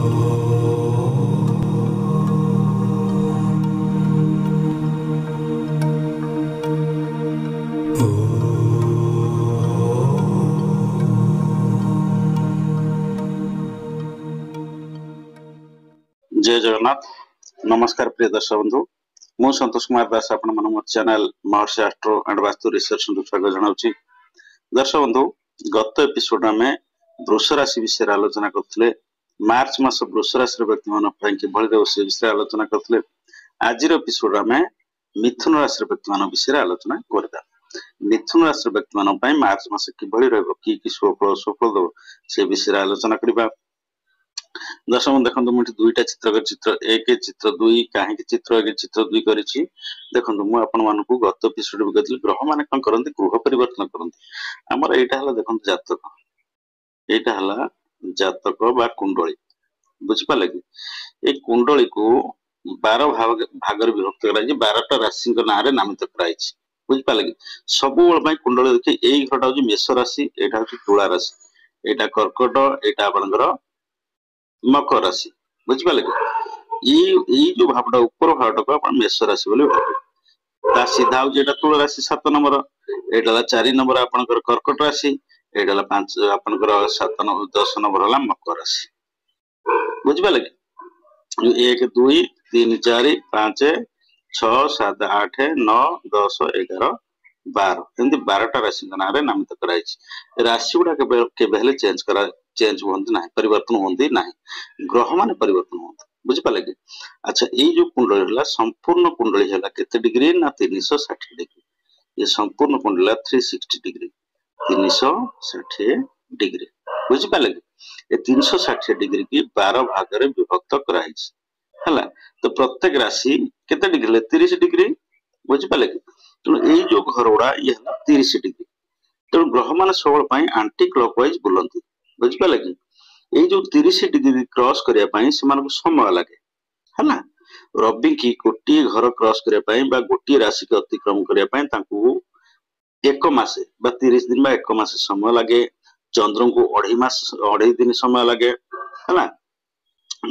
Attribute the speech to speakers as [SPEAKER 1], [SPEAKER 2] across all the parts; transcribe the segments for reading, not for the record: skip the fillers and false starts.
[SPEAKER 1] जय जगन्नाथ। नमस्कार प्रिय दर्शक बंधु, मु संतोष कुमार दास आपण मन मोर channel Maharshi astro and vastu research स्वागत जनाउछि। दर्शक बंधु, गत एपिसोड में वृष राशि विषय आलोचना करथिले। मार्च मास वृष राशि व्यक्ति मन पई कि भଳି से विषय आलोचना करथिले। आज एपिसोड में मिथुन राशि व्यक्ति मन विषय आलोचना करदा। मिथुन राशि व्यक्ति मन पई मार्च मास कि भଳି रहबो, कि सुफल दो से विषय आलोचना करिबा। दर्शक देखो मुझे दुईटा चित्र चित्र एक चित्र दुई कहीं चित्र एक चित्र दुई करी देखो मुझे गत एपिसोड भी कहती ग्रह माने कौन करते गृह परिवर्तन करते। आमर यहाँ देखो जातक, यहाँ जातक बा कुंडली बुझिपारे कि ये कुंडली को 12 भाग विभक्त कर 12टा राशि ना नामित कराई बुझिपारे कि सब कुंडली देखिए यही घरटा हूँ मेष राशि, यहाँ हूँ तुला राशि, यहाँ कर्कट, यहाँ आपंकर मकर राशि बुझिपारे कि जो भावटा ऊपर भावटा को आप मेष राशि बोली भाव सीधा हूँ तुला राशि 7 नंबर, यहाँ 4 नंबर आपंकर कर्कट राशि, यहाँ 5 आपंकर 7 नंबर 10 नंबर है मकर राशि बुझिपारे कि 1 2 3 4 5 6 7 8 9 10 11 12 एमती 12टा राशि ना नामित कराई। राशि गुड़ा के चेंज होती ना, परिवर्तन होती ना, ग्रह मान परिवर्तन होते बुझिपारे कि। अच्छा ये जो कुंडली है संपूर्ण कुंडली है केते डिग्री ना 360 डिग्री। ये संपूर्ण कुंडली 360 डिग्री 360 डिग्री बुझिपारे कि। ये 360 डिग्री की 12 भाग में विभक्त कराई है। तो प्रत्येक राशि केते डिग्री 30 डिग्री बुझिपारे कि। तेणु ये जो घर गुड़ा ये 30 डिग्री, तेणु ग्रह मान सब आंटी क्लॉकवाइज बुलंती बुझिपारे कि। ये जो 30 डिग्री क्रॉस करने समय लगे है। रवि की गोटे घर क्रॉस करने गोटे राशि के अतिक्रम करने एक मासे 30 दिन 1 मास समय लगे। चंद्र को 2.5 दिन समय लगे है।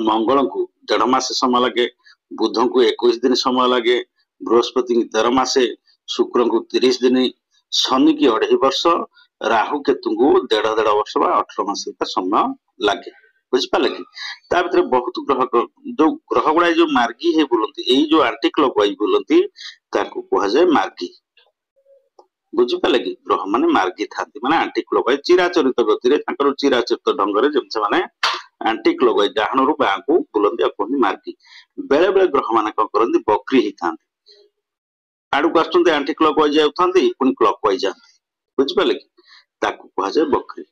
[SPEAKER 1] मंगल को 1.5 मास समय लगे। बुध को 21 दिन समय लगे। बृहस्पति की 13 मासे, शुक्र को 30 दिन, शनि की 2.5 वर्ष, राहु केतु को 1.5 वर्ष 18 मास का समय लगे बुझिपारे कि। भर बहुत ग्रह जो ग्रह गुड़ा जो मार्गी है बुलती, यही जो आंटी क्लॉकवाइज बुलती कह जाए मार्गी बुझिपारे कि। ग्रह माने मार्गी था माने आंटी क्लॉकवाइज चिराचरित गति चिराचरित ढंग से माने आंटी क्लॉकवाइज डाहाण रू बाँ को बुलती कहते मार्गी। बेले बेले ग्रह मान कौन करती बक्री ही था, आड़क आसुँच आंटी क्लॉकवाइज आउथांती पुणी क्लॉकवाइज जाती बुझिपारे कि। कह जाए बक्री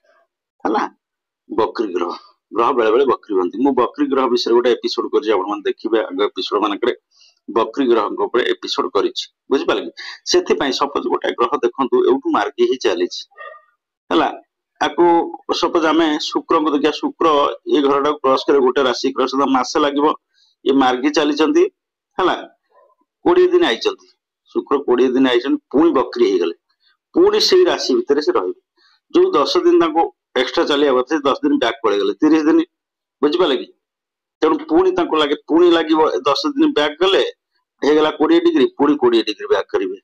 [SPEAKER 1] है। बक्री ग्रह ग्रह बेले बेले बक्री बनती। मु बक्री ग्रह विषय गोटे एपिसोड कर देखिए आग एपिसोड मान बक्री ग्रह एपिसोड कर बुझिपारे कि। से सपोज गोटे ग्रह देखो एवं मार्गी ही चली सपोज आम शुक्र को देखिए, शुक्र ये घर टाक क्रॉस कर गोटे राशि क्रॉस मसे लगे, ये मार्गी चली है 20 दिन आई शुक्र 20 दिन आई पुणी बक्री हो गले, पुणी से राशि भितर से रही जो 10 दिन एक्सट्रा चलिया 10 दिन बैक पड़े गले 30 दिन बुझिपारे कि। तेणु पुणी लगे पुणी लगे 10 दिन बैक गले होगा 20 डिग्री, पुणी 20 डिग्री बैक करेंगे।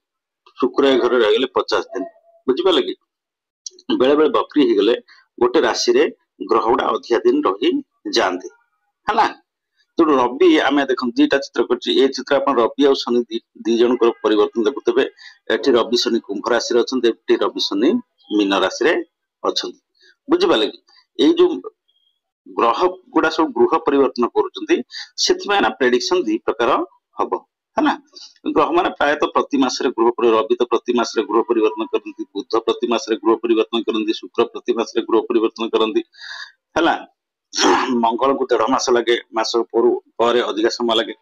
[SPEAKER 1] शुक्र घर रही 50 दिन बुझिपारे कि। बेले बेले बक्री हो गले गोटे राशि रे ग्रह गुड़ा अधिका दिन रही जाते है। तेणु रवि आम देख 2टा चित्र कर चित्र आप रवि और शनि दी जन परिवर्तन देखुते। ये रवि शनि कुंभ राशि अच्छा, रवि शनि मीन राशि अच्छा बुझिपारे कि। ये जो ग्रह गुड़ा सब गृह परिवर्तन कर प्रेडिक्शन 2 प्रकार हम है। ग्रह मान प्रायतः प्रति मासरे गृह रवि तो प्रति मासरे गृह परिवर्तन करती, बुध प्रति मासरे गृह परिवर्तन करती, शुक्र प्रति मासरे गृह परिवर्तन करती है। मंगल को 1.5 मास लगे, मास पर अधिक समय लगे।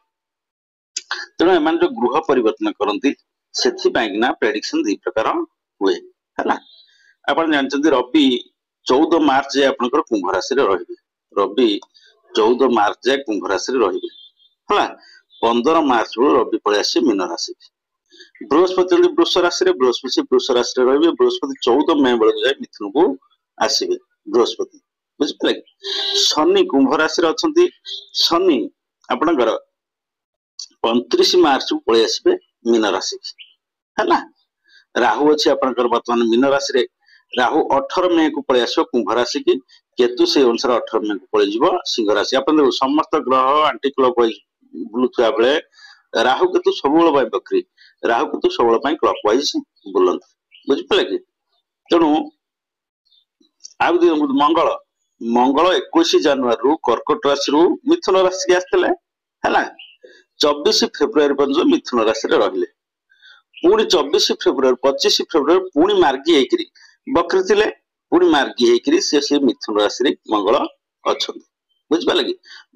[SPEAKER 1] तेणु एम जो गृह परिवर्तन करती से प्रेडिक्शन 2 प्रकार हुए है। आप जानते रवि 14 मार्च जाए आपंकर कुंभ राशि रही, रवि 14 मार्च जाए कुंभ राशि रही है। 15 मार्च रवि पलि आस मीन राशि। बृहस्पति वृष राशि, बृहस्पति वृष राशि रही, बृहस्पति 14 मे बेलू जाए मिथुन को आसवे बृहस्पति बुझिपारे शनि कुंभ राशि रे अछंती शनि आपणकर 29 मार्च को पळै आसीबे मीन राशि हैला राहु अछि आपणकर वर्तमान मीन राशि रे राहु 18 मे को पळै आसो कुंभ राशि की केतु से अनुसार 18 मे को पळै जिवो सिंह राशि आपन समस्त ग्रह एंटी क्लॉकवाइज बुलुथुआ बेले राहु केतु सबुल बाय बकरी राहु केतु सबुल बाय क्लॉकवाइज बुलंत बुझिपाले कि तेणु आ मंगल मंगल 21 जनवरी रु कर्कट राशि रु मिथुन राशि के आस्तेले हैला 24 फेब्रुआरी पर्यंत मिथुन राशि रे रहिले पुणी 24 फेब्रुआरी 25 फेब्रुआरी पुणी मार्गी हेकरी बकरी थिले पुणी मार्गी हेकरी से मिथुन राशि रे मंगल अछंती बुझिपाले कि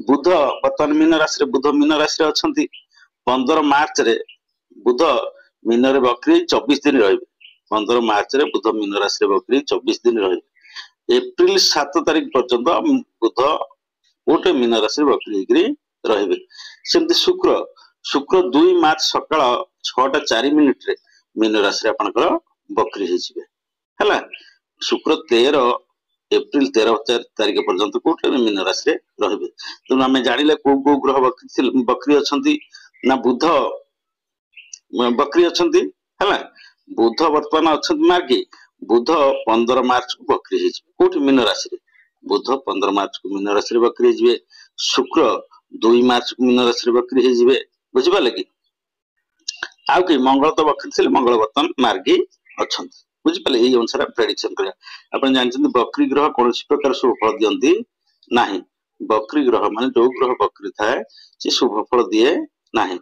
[SPEAKER 1] बुध वर्तमान मीन राशि रे बुध मीन राशि रे अछंती 15 मार्च रे बुध मीन रे बकरी 24 दिन रहिबे 15 मार्च रे बुध मीन राशि रे बकरी 24 दिन रहिबे एप्रिल 7 तारिख पर्यंत बुध गोटे मीन राशि रे बकरी हेकरी रहिबे सेमति शुक्र शुक्र 2 मार्च सकाळ 6:04 रे मीन राशि रे आपनकर बकरी हेजिबे हैला शुक्र 13 एप्रिल 13 तारिख पर्यंत कोटे मीन राशि रे रहिबे तेणु आमे जानिले को ग्रह बकरी अछंती ना बुध बकरी अछंती हैला बुध वर्तमान अछंती मार्गी बुध 15 मार्च को बकरी हेजिबे कोठी मीन राशि रे बुध 15 मार्च को मीन राशि रे बकरी हेजिबे शुक्र 2 मार्च को मीन राशि रे बकरी हेजिबे बुझिपाले कि आउ कि मंगल तो बकरी थिले मंगल वर्तमान मार्गी अछंती बुझिपाले एई अनुसार प्रेडिक्शन करिया आपण जानछन बकरी ग्रह कोनसी प्रकार शुभ फल दियंती नाही बकरी ग्रह माने जो ग्रह बकरी थाए से शुभ फल दिए नाही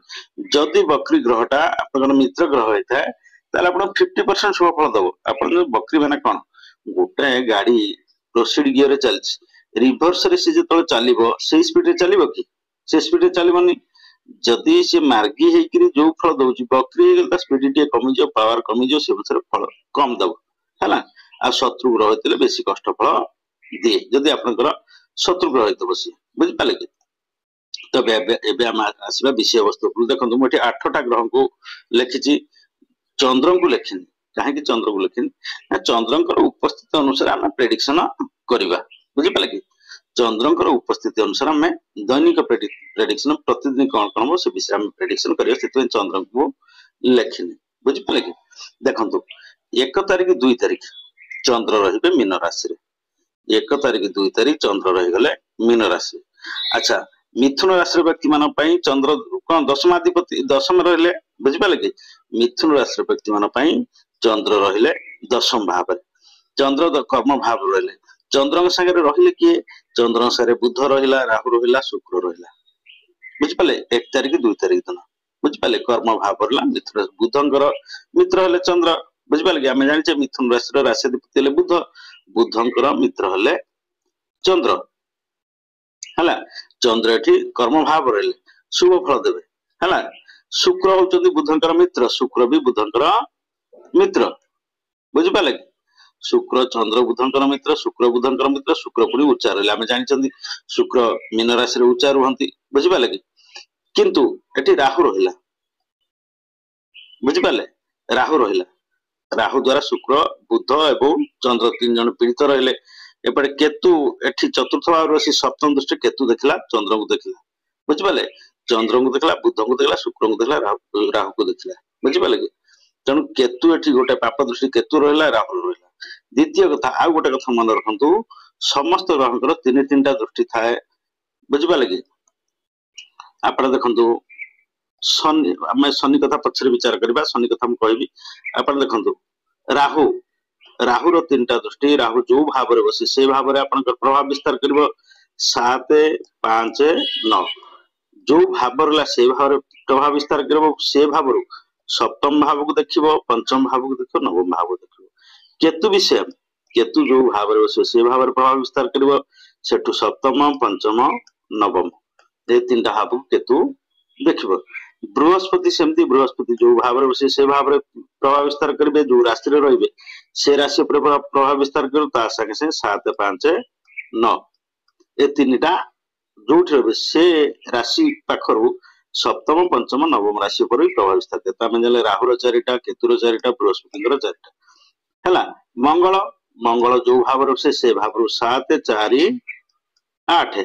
[SPEAKER 1] जदि बकरी ग्रहटा आपन मित्र ग्रह होइथाय ताले आपण 50% शुभ फल दबो आपण बकरी माने कोन गोटे गाड़ी प्रोसीड गियर रे चलछि रिवर्स रे से जतो चलिबो से स्पीड रे चलिबो कि से स्पीड रे चलिबोनी जदि से मार्गी हेकरी जो फल दउछि बकरी हेगल स्पीड टे कमी जो पावर कमी जो से बसर फल कम दब हैला आ शत्रु ग्रह हेतले बेसी कष्ट फल दिए जदि आपनकर शत्रु ग्रह हेतबो से बुझि पाले कि तबे एबे हम आसीबा विषय वस्तु को देखंतु मोठी 8टा ग्रह को लेखिछि चंद्र को लेखिनि काहे कि चंद्र को लेखिनि ना चंद्रंकर उपस्थिति अनुसार हम प्रेडिक्शन करिबा बुझि पाले कि चंद्रंकर उपस्थिति अनुसार हमें दैनिक प्रेडिक्शन प्रतिदिन कौन कौन से विषय में प्रेडिक्शन करियो से चंद्र को लेखिनि बुझि पाले कि देखंतु 1 तारिख 2 तारिख चंद्र रहिबे मीन राशि रे 1 तारिख 2 तारिख चंद्र रहि गले मीन राशि अच्छा मिथुन राशि व्यक्ति मान पई चंद्र कोन दशमाधिपति दशम रहले बुझि पाले कि मिथुन राशि व्यक्ति मान पई चंद्र रहिले दशम भाव रे चंद्र कर्म भाव रहले चंद्र संगे रहिले कि चंद्र संगे बुध रहिला राहु रहिला शुक्र रहिला बुझि पाले 1 तारिख 2 तारिख दिन बुझि पाले कर्म भाव रहला मिथुन बुधंकर मित्र हले चंद्र बुझि पाले कि हमें जानि मिथुन राशि राशिपति हले बुध बुधंकर मित्र हले चंद्र हला चंद्र एठी कर्म भाव रहले शुभ फल देबे हला शुक्र होचंदी बुधंकर मित्र शुक्र भी बुधंकर मित्र बुझि पाले कि शुक्र चंद्र बुधंकर मित्र शुक्र बुधंकर मित्र शुक्र पुरी उच्चार रहले हमें जानि शुक्र मीन राशि रे उच्चार होंती बुझि पाले कि किंतु एठी राहु रहिला बुझि पाले राहु रहिला राहु द्वारा शुक्र बुध एवं चंद्र तीन जन पीड़ित रहले एपटे केतु एठी चतुर्थ भाव रे सप्तम दृष्टि केतु देखला चंद्र को देखला बुझि पाले चंद्र को देखला बुध को देखला शुक्र को देखला राहु को देखला बुझि पाले कि तेणु केतु एठी गोटे पाप दृष्टि केतु रहला राहु रहला द्वितीय कथा आ गोटे कथा मन रखंतु समस्त ग्रहकर तीन तीनटा दृष्टि थाए बुझि पाले कि आपण देखंतु शनि आमे शनि कथा पछरे विचार करबा शनि कथा हम कहबी आपण देखंतु राहु राहु रो तीनटा दृष्टि राहु जो भाव रे बसी से भाव रे आपन प्रभाव विस्तार करबो 7 5 9 जो भाव रहला से भाव रे प्रभाव विस्तार करबो से भाव रो सप्तम भाव को देखिबो पंचम भाव को देखिबो नवम भाव को देखिबो केतु विषय केतु जो भाव रे बसी से भाव रे प्रभाव विस्तार करबो सेठु सप्तम पंचम नवम ए तीनटा भाव को केतु देखिबो बृहस्पति सेमती बृहस्पति जो भाव रे बसी से भाव रे प्रभाव विस्तार करबे जो राशि रे रहिबे से राशि पर प्रभाव विस्तार करू ता संगे से 7 5 9 ए तीनटा जोठ रहे से राशि पाखरु सप्तम पंचम नवम राशि पर प्रभाव विस्तार करता मैं जले राहु रो चारिटा केतु रो चारिटा बृहस्पति रो चारिटा हला मंगल मंगल जो भाव से भाव 7 4 8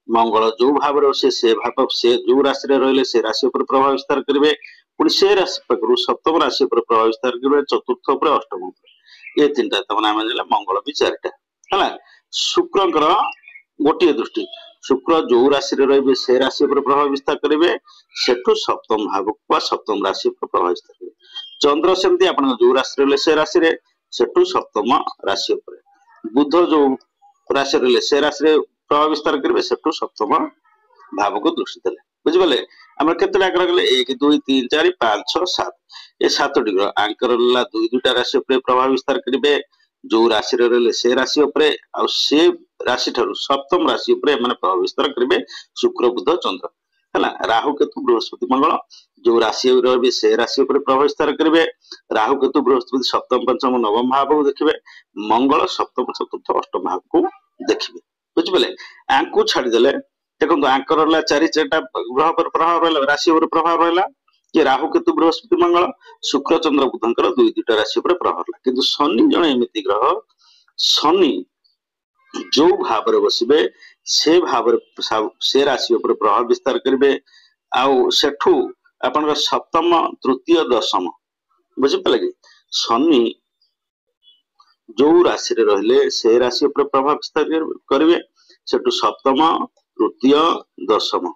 [SPEAKER 1] मंगल जो भाव से भाव से जो राशि रही से राशि पर प्रभाव विस्तार करेंगे पुणी से राशि पाखु सप्तम राशि पर प्रभाव विस्तार करेंगे चतुर्थ पर अष्टम ये तीन आम मंगल भी 4टा है शुक्र गोटे दृष्टि शुक्र जो राशि रे से राशि पर प्रभाव विस्तार करेंगे सेठू सप्तम भाव को सप्तम राशि पर प्रभाव विस्तार करेंगे चंद्र सेमती आप जो राशि रे से राशि रे सेठू सप्तम राशि पर बुध जो राशि रे से राशि प्रभाव विस्तार करेंगे सेठू सप्तम भाव को दृष्टि देले बुझिबले हमर केतला आकर गले 1 2 3 4 5 6 7 ये 7टी ग्रह आंकर ला दुई दुटा राशि पर प्रभाव विस्तार करेंगे जो राशि रे से राशि उपरे आ से राशि ठारू सप्तम राशि उपरे माने प्रभाव विस्तार करेंगे शुक्र बुध चंद्र है राहु केतु बृहस्पति मंगल जो राशि रे से राशि उपरे प्रभाव विस्तार करेंगे राहु केतु बृहस्पति सप्तम पंचम नवम भाव को देखिबे मंगल सप्तम चतुर्थ अष्टम भाव को देखिबे बुझिबले आंकु छाडी देले देखो आंकर 4 ग्रह पर प्रभाव रहा राशि पर प्रभाव रहा कि राहु केतु बृहस्पति मंगल शुक्र चंद्र बुधंकर दुई दुटा राशि पर प्रभाव रहा किंतु शनि जने एमिति ग्रह शनि जो भाव रे बसिबे से भाव से राशि पर प्रभाव विस्तार करेंगे आउ सेठू अपन सप्तम तृतीय दशम बुझी पाले कि शनि जो राशि रे रहले से राशि पर प्रभाव विस्तार करेंगे सेठू सप्तम तृतीय दशम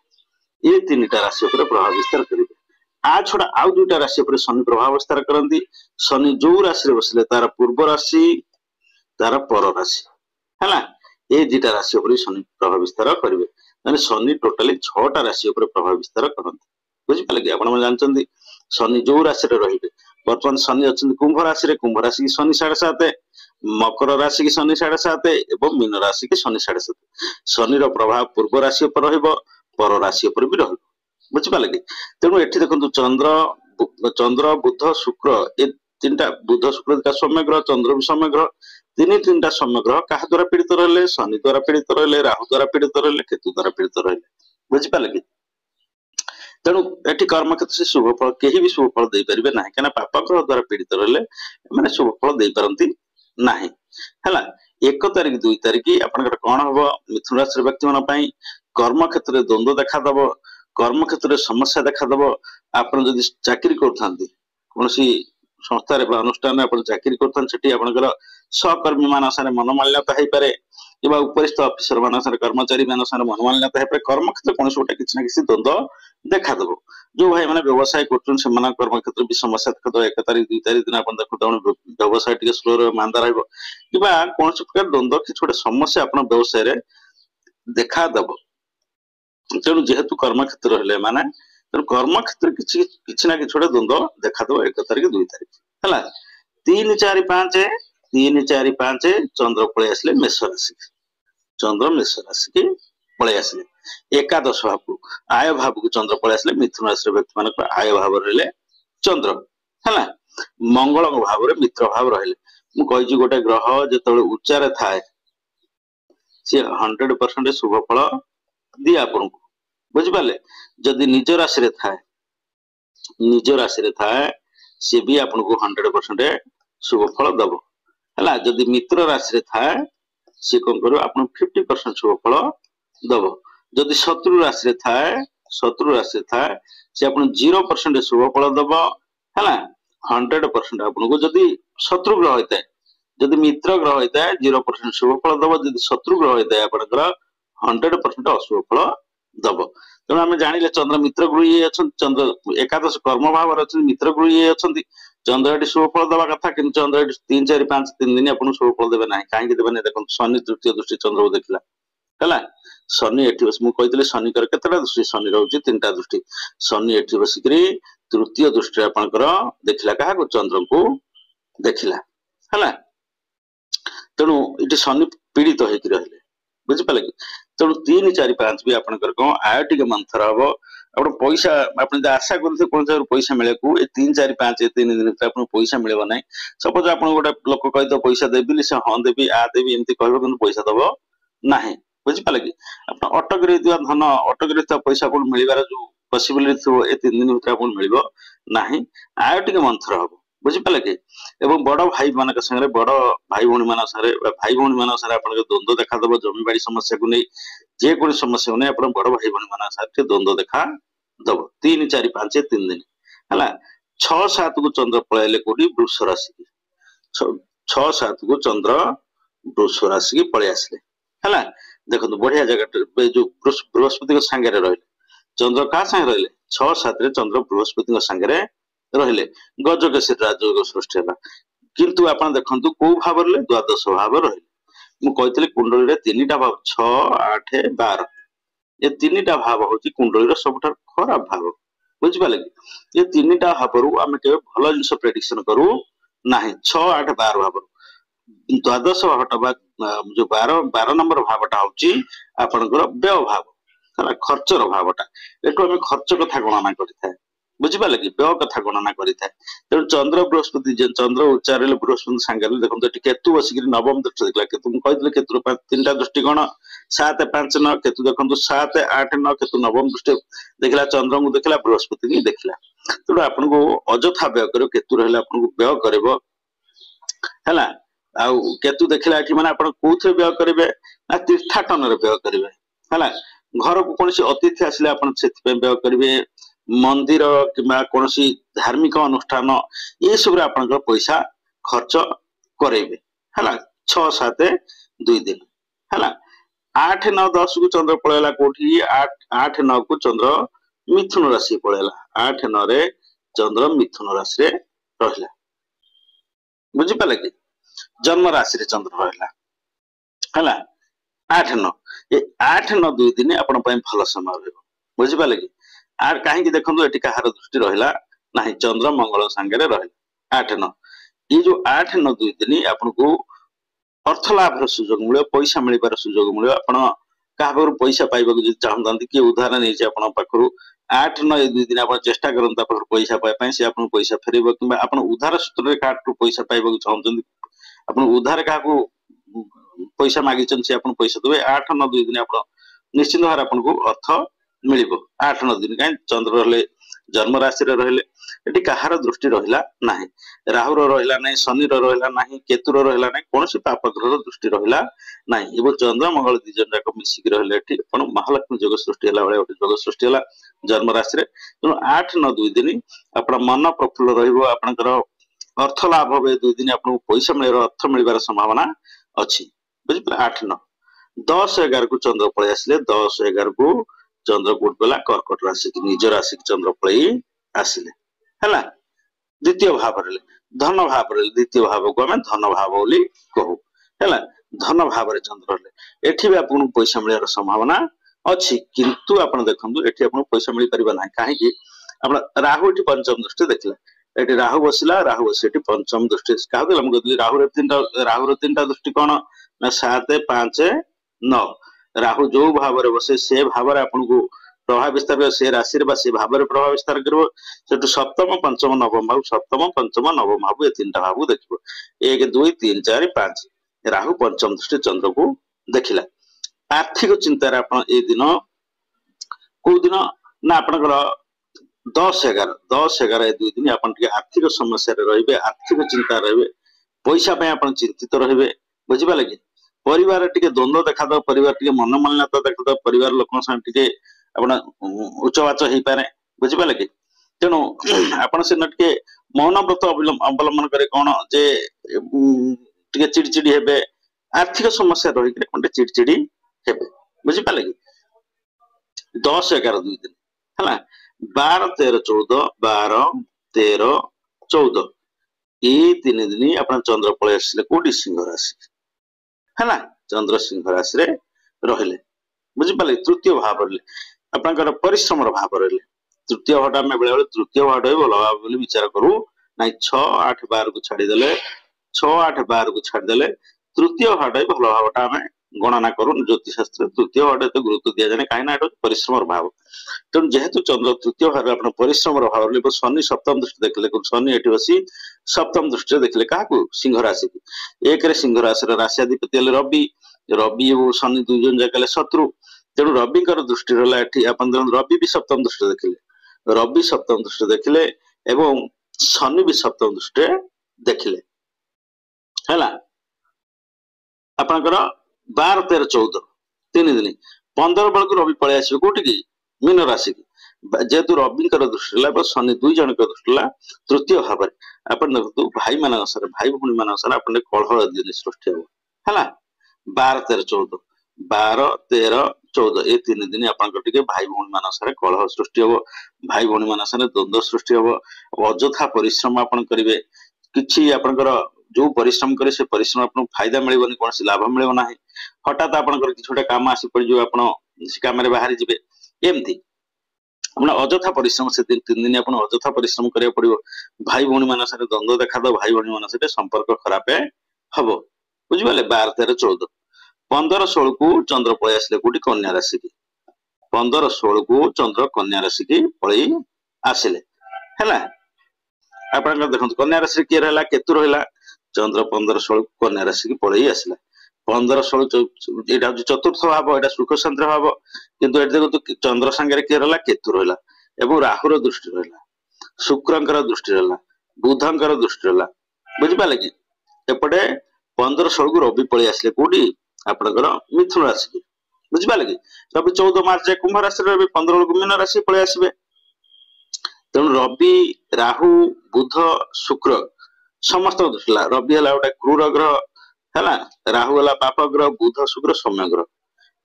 [SPEAKER 1] ये 3टा राशि पर प्रभाव विस्तार करेंगे आ छड़ा आउ दुटा राशि पर शनि प्रभाव विस्तार करती शनि जो राशि रे बसले तार पूर्व राशि तार पर राशि है ये 2टा राशि पर शनि प्रभाव विस्तार करेंगे माने शनि टोटाली 6टा राशि पर प्रभाव विस्तार करते बुझी पाले कि आपण जानते शनि जो राशि रे रहिबे वर्तमान शनि अच्छे कुंभ राशि की शनि 7.5 मकर राशि की शनि 7.5 एवं मीन राशि की शनि 7.5 शनि प्रभाव पूर्व राशि पर रहिबो पर राशि पर भी रहिबो बुझी पाले कि तेणु एठी देखंतु चंद्र बुध शुक्र ये 3टा बुध शुक्र का सौम्य ग्रह चंद्र भी सौम्य ग्रह 3टा सौम्य ग्रह कहा द्वारा पीड़ित रहे शनि द्वारा पीड़ित रहे राहु द्वारा पीड़ित रहे केतु द्वारा पीड़ित रहे बुझी पाले कि तेणु एटी कर्म क्षेत्र से शुभ फल कहीं भी शुभ फल दे पारे ना क्या पाप ग्रह द्वारा पीड़ित रहे मैंने शुभ फल दे पारती ना है 1 तारिख 2 तारिख आपंकर कौन हम मिथुन राशि व्यक्ति मान कर्म क्षेत्र में द्वंद्व देखादब कर्म क्षेत्र में समस्या देखादब आप चाकरी कर कौन संस्था अनुष्ठान चाकरी कर सहकर्मी मान सारे मनमान्यता हो पाए कि उपरिस्थ अफिसर मान कर्मचारी मान मनमान्यता हो कर्म क्षेत्र कौन गोटे किसी ना किसी द्वंद्व देखादब जो भाई मैंने व्यवसाय कर कर्म क्षेत्र भी समस्या देखा 1 तारिख 2 तारिख दिन आप देखो व्यवसाय टी स्लो मांदा रहा कि कौन प्रकार द्वंद्व कि गोटे समस्या आप व्यवसाय देखादब तेणु जेहेतु कर्म क्षेत्र रहे माने तेणु कर्म क्षेत्र किसी ना कि द्वंद्व देखादब 1 तारिख 2 तारिख है 3 4 5 चंद्र पलि आसले मेष राशि चंद्र मेष राशि की पलि आसले एकादश भाव को आय भाव को चंद्र पलि आसले मिथुन राशि व्यक्ति मान आय भाव रहे चंद्र है मंगल भाव मित्र भाव रहे मुझे गोटे ग्रह जो उच्चार थाए सी 100% शुभ फल दिए आपन को बुझिपारे जदि निज राशि थाए सी भी आपन को 100% शुभ फल दब है जदि मित्र राशि थाए सी कौन कर 50% शुभ फल दब जदि शत्रु राशि थाए सी आप 0% शुभ फल दब है 100% आपको जदि शत्रु ग्रह होता है जदि मित्र ग्रह होता है 0% शुभ फल दब जदि शत्रु ग्रह होता है आप 100% अशुभ फल दब तेणु आम जाने चंद्र मित्र गृह चंद्र एकादश कर्म भाव मित्र गृह चंद्र ये शुभ फल दवा कथा कि चंद्र 3 4 5 3 दिन आप शुभ फल देवे ना कहीं देवे ना देखो शनि तृतीय दृष्टि चंद्र को देखला है शनि एटी बस मुझे शनि केतटा दृष्टि शनि रोचे 3टा दृष्टि शनि एटी बसिक तृतीय दृष्टि आपंकर देखला क्या चंद्र को देखला है तेणु ये शनि पीड़ित होकर रहे बुझिपारे कि तेणु 3 4 5 भी आपंकर कौन आय टी मंथर हम आप पैसा आप आशा करते कौन जगह पैसा मिले को 3 4 5 3 दिन आप पैसा मिले ना सपोज आप गोटे लोक कही पैसा देवी से हाँ देवी आ देवी एमती कह पैसा दब ना बुझिपारे कि आप अटक रही धन अटक रही पैसा आपको मिलवार जो पसिबिलिटी थो 3 दिन भर आपको मिल ना आय टी मंथर हम बुझिपारे कि एवं बड़ भाई मान संगे बड़ भाई भौणी मान सारे भाई भौणी मान सारे आप द्वंद्व देखा दब जमी बाड़ी समस्या को नहीं जेको समस्या को नहीं आप बड़ भाई भौणी मान सारे द्वंद्व देखा दब 3 4 5 3 दिन है 6 7 को चंद्र पलैले कौटी वृष राशि की 6 7 को चंद्र वृष राशि की पलि आसले है देखो बढ़िया जगह जो बृहस्पति सांगे रही चंद्र क्या सांगे रही 6 7 चंद्र बृहस्पति सांगे रहिले गजकेशी राजयोग सृष्टि है किंतु आप देखु कौ भाव द्वादश भाव रही मुझे कुंडली 3टा भाव 6 8 12 ये 3टा भाव हूँ कुंडली सब खराब भाव बुझिपारे कि ये 3टा भाव आम के भल जिन प्रेडिक्शन करू ना 6 8 12 भाव द्वादश भावटा जो 12 नंबर भावटा हूँ आपंकर व्यय भाव है खर्चर भावटा एटू आम खर्च कथा गणना करें बुझिपारे कि व्यय कथा गणना करें तेणु चंद्र बृहस्पति चंद्र उच्चार बृहस्पति सांगे देखो केतु बसिक नवम दृष्टि देखला केतु मुझे केतु 3टा दृष्टि गण 7 5 9 केतु देखो 7 8 9 केतु नवम दृष्टि देखला चंद्र को देखला बृहस्पति की देखला तेणु आपको अजथा व्यय कर केतु रहा आपको व्यय कर केतु देखला माने आपण कोथे व्यय करेंगे ना तीर्थाटन व्यय करेंगे है घर को कौन अतिथि आसिले आपण से व्यय करेंगे मंदिर किंबा कौन धार्मिक अनुष्ठान ये सब पैसा खर्च करेंगे है 6 7 2 दिन है 8 9 10 को चंद्र पलैला कौटी 8 9 को चंद्र मिथुन राशि पलैला 8 9 रे चंद्र मिथुन राशि रहा बुझिपारे कि जन्म राशि रे चंद्र रहा है 8 9 ये 8 9 2 दिन आपण भल समय रहा बुझिपारे कि आर कहीं देखो ये कहार दृष्टि रहा ना चंद्र मंगल सांगे रहा 8 9 ये जो 8 9 2 दिन आपको अर्थ लाभ सुजोग मिले पैसा मिलबार सुजोग मिले आप क्या पैसा पाइबा चाहते किए उधार नहीं पाखु 8 9 2 दिन आप चेष्टा करते पैसा पाइबा सी आप पैसा फेर कि आप उधार सूत्र क्या पैसा पाइबा चाहते आप उधार क्या पैसा मागी सी आप पैसा देवे 8 9 2 दिन आप निश्चित भाव आपको अर्थ मिल 8 9 दिन कहीं चंद्र रहे जन्म राशि रहिले ये कहार दृष्टि रहा ना राहुर रहा ना शनि रहा ना केतुर रहा ना कौन पाप ग्रह दृष्टि रहा ना एवं चंद्र मंगल दिज जाक मिसिक रही महालक्ष्मी जोग सृष्टि है गोटे जोग सृष्टि है जन्म राशि तेणु 8 9 2 दिन आप मन प्रफुल्ल रहा अर्थ लाभ हे 2 दिन आपको पैसा मिल अर्थ मिलबार संभावना अच्छी बुझे 8 9 10 11 को चंद्र पलि आसिले 10 11 को चंद्र कोट गला कर्कट राशि की निज राशि की चंद्र पलि आसिले है द्वितीय भाव धन भाव द्वितीय भाव को आम धन भाव बोली कहू है धन भाव चंद्र एठी भी आपको पैसा मिलवार संभावना अच्छी किंतु आप देखो ये आपको पैसा मिल पार ना कहीं राहु ये पंचम दृष्टि देखला ये राहु बसला राहु बस पंचम दृष्टि क्या कहली राहुर 3टा दृष्टि कौन ना 7 5 9 राहु जो भाव बसे से भाव आपको प्रभाव विस्तार से राशि से भाव प्रभाव विस्तार कर सप्तम पंचम नवम भाव सप्तम पंचम नवम भाव ये 3टा भाव देख 1 2 3 4 5 राहु पंचम दृष्टि चंद्र को देखला आर्थिक चिंतार आप दिन कौ दिन ना आपंकर 10 11 ये 2 दिन आप आर्थिक समस्या रे आर्थिक चिंता रे पैसा आप चिंतित रे बुझिपारे कि परिवार टिके द्वंद्व देखा दो परिवार टिके मन मालिन्यता देखा दो परिवार लोक टिके उच्चवाच हो पारे बुझिपारे कि तेणु आपण से टिके मौन व्रत अवलंबन करे कौन जे टिके चिड़चिड़ी हेबे आर्थिक समस्या रही चिड़चिड़ी हेबे बुझिपारे कि 10 11 2 दिन है 12 13 14 12 13 14 ये 3 दिन आप चंद्र पलि आसिले कौटी सिंह राशि है चंद्र सिंह राशि रहिले बुझिपारे तृतीय भाव आपंकर परिश्रम भाव रही तृतीय भाव आम बेले तृतीय भाव भल भाव विचार करूँ ना 6 8 12 को छाड़देले 6 8 12 को छाड़देले तृतीय भाव भल भावटा आम गणना करूँ ज्योतिष शास्त्र तृतीय भाव एत गुरुत्व दि जाए कहीं परिश्रम भाव तेणु जेहेतु चंद्र तृतीय भाव आप परिश्रम भाव शनि सप्तम दृष्टि देखले शनि ये बसी सप्तम दृष्टि देखले क्या सिंह राशि की 1 सिंह राशि राशिधिपति रवि रवि और शनि 2 जन जाके शत्रु तेणु रवि दृष्टि रहा रवि भी सप्तम दृष्टि देखले रवि सप्तम दृष्टि देखले एवं शनि भी सप्तम दृष्टि देखिले है आपंकर 12 13 14 तीन दिन 15 बेलू रवि पलि आस कौटी की मीन राशि की जेहेतु रवि दृष्टि शनि दुई जन दृष्टि तृतीय भाव में आप देखो भाई मान भाई भूणी मान कलह दिन सृष्टि है 12 13 14 12 13 14 ये तीन दिन आपंकर भाई भूणी मान कलह सृष्टि हम भाई भूणी मान द्वंद्व सृष्टि हम अଯଥା परिश्रम आपन करेंगे किसी आपंकर जो परिश्रम करे से परिश्रम आपको फायदा मिलबनी कौन लाभ मिल ना हठात आपंकर किसी गोटे कम आसी पड़ आप कम बाहरी जी एमती अपना अଯଥା परिश्रम से तीन दिन आप अଯଥା परिश्रम करा पड़ो भाई भौणी मान द्वंद्व देखा दो भाई भौणी मान संपर्क खराब हम बुझे 12 13 14 15 16 को चंद्र पलि आसिले कौटी कन्या राशि की 15 16 को चंद्र कन्या राशि की पलि आसिले है आप देखो कन्या राशि किए रहा केतु रहा चंद्र 15 16 कन्या राशि की पलि आसिला 15 16 यहाँ चतुर्थ भाव यहाँ सुख शांति भाव किंतु देखो चंद्र सांगे किए रहा केतु रहा एवं राहुर दृष्टि रहा शुक्रंकर दृष्टि रहा बुधंकर दृष्टि रहा बुझिपारे कि एपटे 15 16 को रवि पलि आसिले कौटी आपंकर मिथुन राशि की बुझिपारे कि रवि 14 मार्च कुंभ राशि रवि 15 को मीन राशि पलि आसबे तेणु रवि राहु बुध शुक्र समस्त दृष्टि रवि है गोटे क्रूर ग्रह है राहु है पाप ग्रह बुध शुक्र सौम्य ग्रह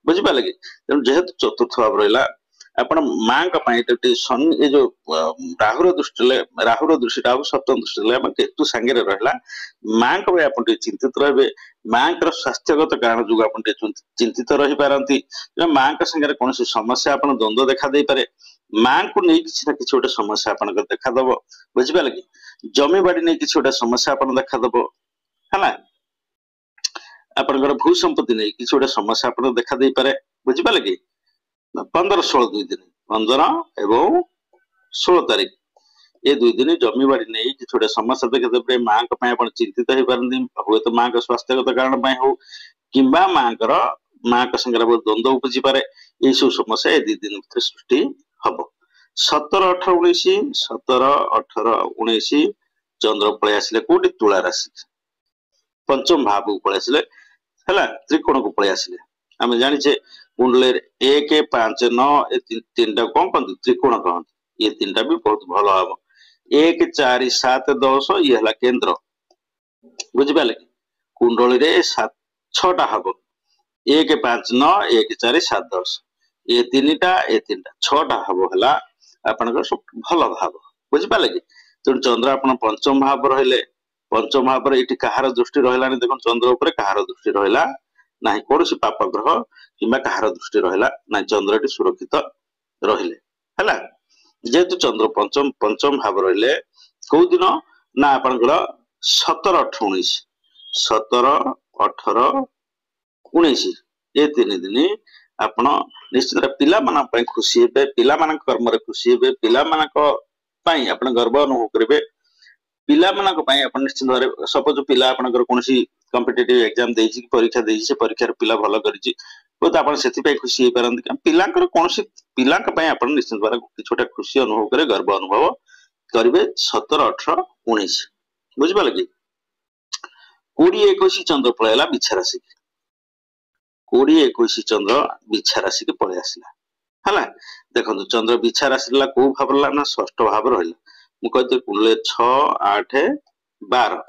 [SPEAKER 1] बुझिपारे कि तेणु जेहेतु चतुर्थ भाव रहा आपण माँ शनि ये जो राहुर दृष्टि राहु सप्तम दृष्टि केतु सांगे रहा माँ आप चिंतित रहे माँ स्वास्थ्यगत कारण जो आप चिंतित रही पारती माँ सागर कौन समस्या आप द्वंद्व देखा दे पारे माँ को नहीं किसी ना किसी गोटे समस्या आप देखादब बुझिपारे कि जमी बाड़ी नहीं किसी गोटे समस्या आप देखादब है आपंकर भू संपत्ति नहीं किसी गोटे समस्या आप देखा दे पारे बुझिपारे कि 15 16 दुई दिन 15 एवं 16 तारीख ये दुई दिन जमी बाड़ी नहीं कि छोटे समस्या देखते माँ चिंतित हो पारती हुए तो माँ स्वास्थ्यगत कारण हो कि माँ संगे द्वंद्व उपजी पारे ये सब समस्या ये दुई दिन भर सृष्टि हम 17 18 19 17 18 19 चंद्र पलि आसिले कौटी तुला राशि पंचम भाव को पलि आसिले है त्रिकोण को पलि आसिले आम जाचे कुंडले 1 5 9 तीन टा कौन कहते त्रिकोण कहते ये तीन टा भी बहुत भल हम 1 4 7 10 ये है केंद्र बुझिपारे कि कुंडली 6टा हम 1 5 9 1 4 7 10 ये तीन टा 6टा हम है आपंकर सब भल भाव बुझिपारे कि तेणु चंद्र आप पंचम भाव रहिले पंचम भाव ये कहार दृष्टि रहा देखो चंद्र उपर कहार दृष्टि रहा ना कौन पाप ग्रह कि कहार दृष्टि रहा ना चंद्र सुरक्षित रहिले है जेहेतु चंद्र पंचम भाव रहिले कौ दिन ना आपंकर 17 18 19 17 18 19 ये तीन दिन आप निश्चित पिला खुशी हे पिला कर्म खुशी हे पिला आप गर्व अनुभव करेंगे पिला निश्चित भाव सपोज पिला आपंकर कौन कॉम्पिटिटिव एग्जाम परीक्षा से परीक्षा पिला भल कर खुशी हो पारती पिला कौन पिला निश्चित भाव छोटा खुशी अनुभव करे गर्व अनुभव करेंगे 17 18 19 बुझिपारे कि 20 21 चंद्र पलैला बिछा राशि 20 21 चंद्र बिछा राशि के पलि आसला है देखो चंद्र बिछा राशि कौ भाव रहा ना षष्ठ भाव रहा मुझे कुंडले 6 8 12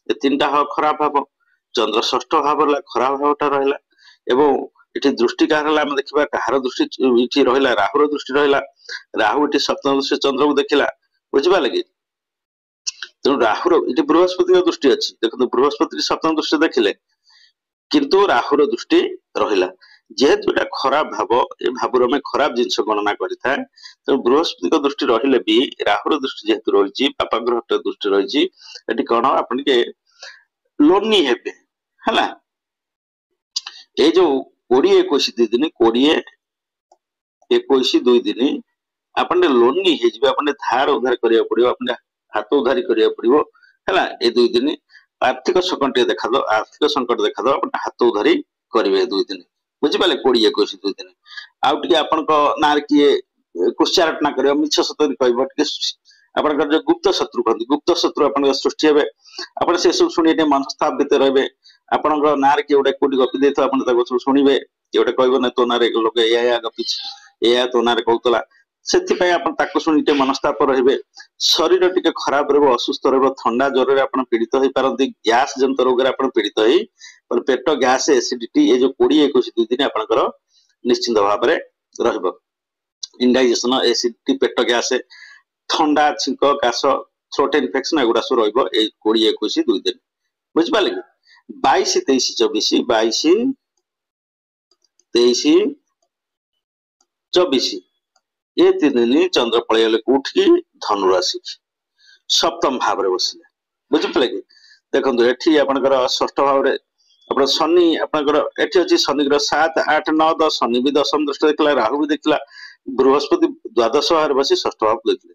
[SPEAKER 1] ये तीन टा खराब भाव चंद्र षष्ठ भाव रहा खराब भावटा रहा एवं ये दृष्टि कह देखा कहार दृष्टि रहा राहुर दृष्टि रहा राहु ये सप्तम दृष्टि चंद्र को देखला बुझिपारे कि तेणु राहुर ये बृहस्पति दृष्टि अच्छी देखो बृहस्पति सप्तम दृष्टि देखिले किंतु राहुर दृष्टि रहा जेहेतु यहाँ खराब भाव ये भाव आम खराब जिन गणना करें तो बृहस्पति दृष्टि रही भी राहुर दृष्टि जेहेतु रही पापाग्रह दृष्टि रही कौन आप लोनी हेबे है ये जो 20 21 दुई दिन 20 21 दुई दिन आप लोनी आप धार उधार करा पड़ो अपने हाथ उधारी करा पड़ो है ये दुई दिन आर्थिक संकट देखा दो आर्थिक संकट देखा दो आप हाथ उधारी करेंगे दुई दिन बुझिपारे 20 21 दुई दिन आउ आप ना किए कुश्चारटना कर मिछ सतरी कह आपनकर जो गुप्त शत्रु कहते गुप्त शत्रु आपन सृष्टि हेबे आपन से सब सुनी ने मनस्ताप भितर रहबे आपनकर नार के उडा कोडी गपि देथो आपन ताको सब सुनिबे के उडा कहबो ना तो नारे लोक या गपि या तो नारे कहतला सेति पय आपन ताको सुनी ते मनस्ताप रहबे शरीर टिके खराब रहबो असुस्थ रहबो ठंडा ज्वर रे आपन पीड़ित होई पारंती गैस जंत रोग रे आपन पीड़ित होई पर पेट गैस एसिडिटी ए जो 20 21 2 दिन आपनकर निश्चित भाव रे रहबो इंडाइजेशन एसिडिटी पेट गैस ठंडा छिंक काश थ्रोट इन्फेक्शन एगुड़ा सब रहिबो ए 20 21 2 दिन बुझ पाले कि 22 23 24 22 23 24 ये 3 दिन चंद्र पळेले कोठी धनु राशि सप्तम भाव रे बसिले बुझ पाले कि देखंतु एठी आपनकर षष्ठ भाव रे अपन शनि आपनकर एठी अछि शनि ग्रह 7 8 9 10 शनि भी दशम दृष्टि देखला राहु भी देखला बृहस्पति द्वादश भाव रे बसी षष्ठ भाव देखले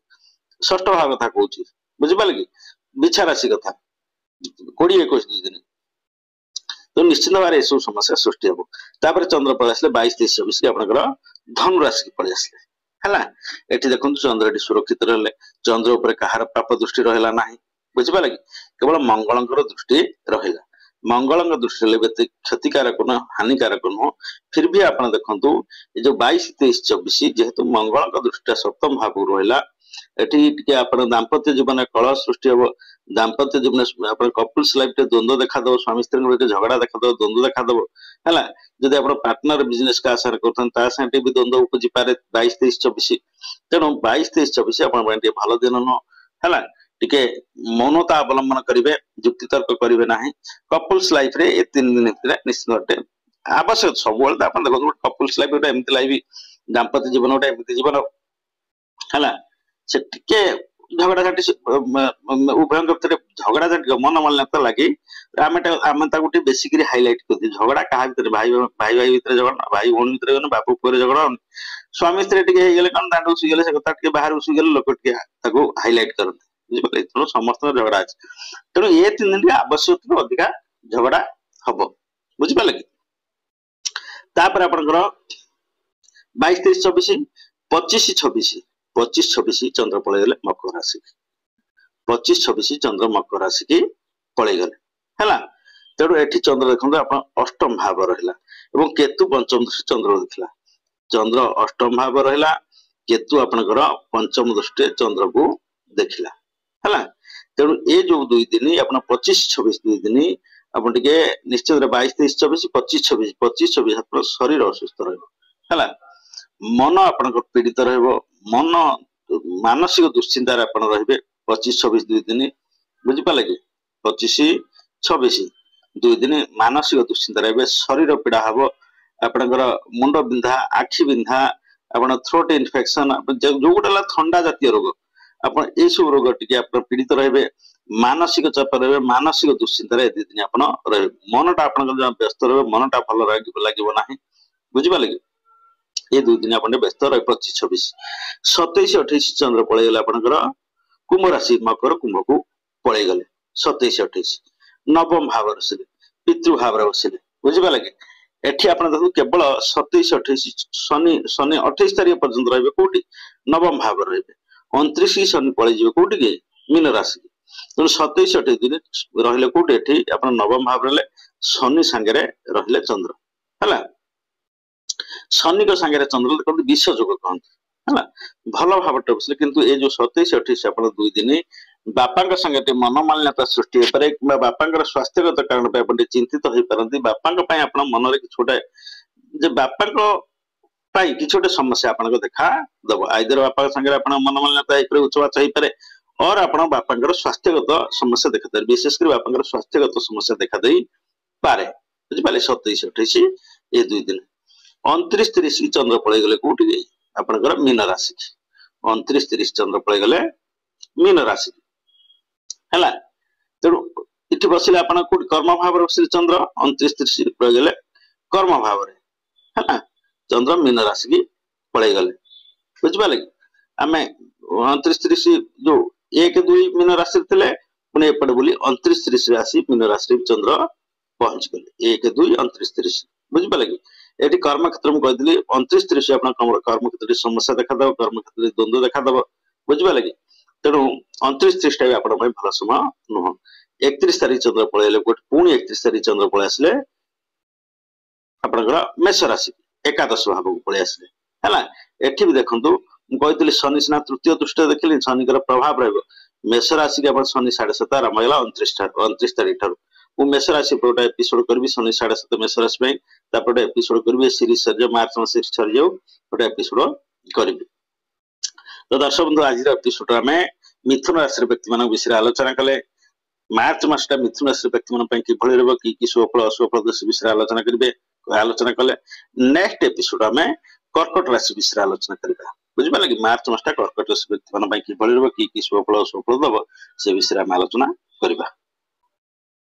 [SPEAKER 1] षष्ठ भाव कथा कहूची बुझि पाले कि बिछा राशि कथा 20 21 दिन तो निश्चित भाव सब समस्या सृष्टि हो तापर चंद्र पळे आसले 22 23 24 के आपनकर धनु राशि पळे आसले हला एठी देखंतु चंद्र एठी सुरक्षित रहले चंद्र ऊपर कहार पाप दृष्टि रहला नाही बुझि पाले कि केवल मंगलंकर दृष्टि रहला मंगलंग दृष्टि ले बेते क्षतिकारक न हानिकारक न फिर भी आपण देखंतु ए जो 22 23 24 जेहेतु मंगलंग दृष्टि सप्तम भाव रहला एठी टिके आपण दाम्पत्य जीवन कलह सृष्टि हो दाम्पत्य जीवन आपण कपल्स लाइफ टे द्वंद्व देखा दो स्वामी स्त्री के झगड़ा देखा दो द्वंद्व देखा दो हला जदि आपण पार्टनर बिजनेस का आशा करथन ता साथे भी द्वंद्व उपजि पारे 22 23 24 तेनो 22 23 24 आपण बांटे भालो दिन न हला टिके मौनता अवलंबन करिवे युक्ति तर्क करिवे नाही कपल्स लाइफ रे ए 3 दिन भितर निश्चित हटे आवश्यक सब बेले आपण देखो कपल्स लाइफ रे एमति लाइफ दाम्पत्य जीवन रे एमति जीवन हला से टिके झगड़ा झाटी उभय भितर झगड़ा झाटी मन मानता लगी आम ताकि बेसिकली हाइलाइट करते झगड़ा क्या भीतर भाई भाई भाई भीतर झगड़ा भाई भौणी भीतर बाप पुअर झगड़ा स्वामी स्त्री टे कौन दांड उसिगले से कथा बाहर उसिगले लोक हाइलाइट करते बुझे समस्त झगड़ा अच्छे तेणु ये 3 दिन आवश्यक अधिका झगड़ा हम बुझिपारे कि तापर आपनकर 22 23 24 25 26 25 26 चंद्र पड़े गले मकर राशि 25 26 चंद्र मकर राशि की पड़े गले हैला तेणु एठी चंद्र देखंतु आपण अष्टम भाव रहिला एवं केतु पंचम दृष्टि चंद्र देखला चंद्र अष्टम भाव रहिला केतु आपनकर पंचम दृष्टि चंद्र को देखिला हैला तेणु ए जो 2 दिन आपण 25 26 2 दिन आपण टिके निश्चित 22 23 24 25 26 25 26 आपण शरीर असुस्थ रहबो हैला मन आपण पीड़ित रहबो मन मानसिक दुश्चिंतार आपण रहिबे 25 26 2 दिन बुझि पाले कि 25 26 2 दिन मानसिक दुश्चिंता रहिबे शरीर पीड़ा हबो आपनकर मुंड बिंधा आखि बिंधा आपण थ्रोट इन्फेक्शन जो गोटला ठंडा जातीय रोग आपण ए सब रोग टिके आपण पीड़ित रहिबे मानसिक चाप रहिबे मानसिक दुश्चिंता रे 2 दिन आपण रहिबे मनटा आपण व्यस्त रहिबे मनटा भल लागिबो नाही बुझि पाले कि ये 2 दिन अपन व्यस्त रहे 25 26 27 28 चंद्र पळे गले आपनकर कुंभ राशि मकर कुंभ को पळे गले 27 28 नवम भाव रसिले पितृ भाव रे बसिले बुझि पाले कि एठी आपण देखु केवल 27 28 शनि शनि 28 तारिख पर्यंत रहबे कोठी नवम भाव रहबे 29 की शनि पळे जिवे कोठी के मीन राशि तो 27 28 दिन रहिले कोठी एठी आपण नवम भाव रहले शनि संगे रहिले चंद्र हला शनि को संगे चंद्र देखते विष जोग कहते है भल भाव बसले किंतु ये जो 27 28 आप 2 दिन बापा संगे मनमालिन्यता सृष्टि हो पारे कि बापा स्वास्थ्यगत कारण पर चिंतित हो पारती बापा मन में कि गोटे बापा कि गोटे समस्या आप देखा दब आइदर बापा संगे मनमालिन्यता उच्चवाच हो पारे और आप बापा स्वास्थ्यगत समस्या देखा पारे विशेषकर बापा स्वास्थ्यगत समस्या देखा दे पारे बुझिपारे 27 28 ये 2 दिन 29 30 चंद्र पळे गले कोठी आपनकर मीन राशि 29 30 चंद्र पळे गले मीन राशि हैला तेणु इठी बसिले आपण कोठी कर्म भाव रे बसिले चंद्र 29 30 पळे गले कर्म भाव रे हैला चंद्र मीन राशि की पळे गले बुझ पाले आमे 29 30 जो 1 2 मीन राशि थिले पुणे एपड बोली 29 30 राशि मीन राशि चंद्र पहुंच गले 1 2 29 30 बुझ पाले कि एटी कर्म क्षेत्र में कहली 29 30 कर्म क्षेत्र समस्या देखा दब कर्म क्षेत्र द्वंद्व देखा दब बुझे लगे तेणु 29-30 टा आपण भल समय नुह 31 तारीख चंद्र पळेले पुणी 31 तारीख चंद्र पळे आसले आपनकर मेष राशि एकादश भाव को पळे आसले हला एठी भी देखंतु मु कहतली शनि सिना तृतीय दृष्टि देखिली शनि प्रभाव रहबो मेष राशि के अपन शनि 7.5 आरंभ होला 29 तारीख ठार मु मेष राशि पर एपिसोड करबी शनि 7.5 मेष राशि पे तापर एपिसोड करबी सीरीज सर मार्च मास सीरीज सर जाऊ गोटे एपिसोड करबी। तो दर्शक बंधु आज एपिसोड में मिथुन राशि व्यक्ति मान विषय आलोचना कले मार्च मासटा मिथुन राशि व्यक्ति मान किभଳି रहबो कि सुफल असफल विषय आलोचना करिवे आलोचना कले नेक्स्ट एपिसोड में कर्कट राशि विषय आलोचना करिवा बुझिबा कि मार्च मासटा कर्कट राशि व्यक्ति मान किभଳି रहबो कि सुफल असफल दबो से विषय में आलोचना करिवा।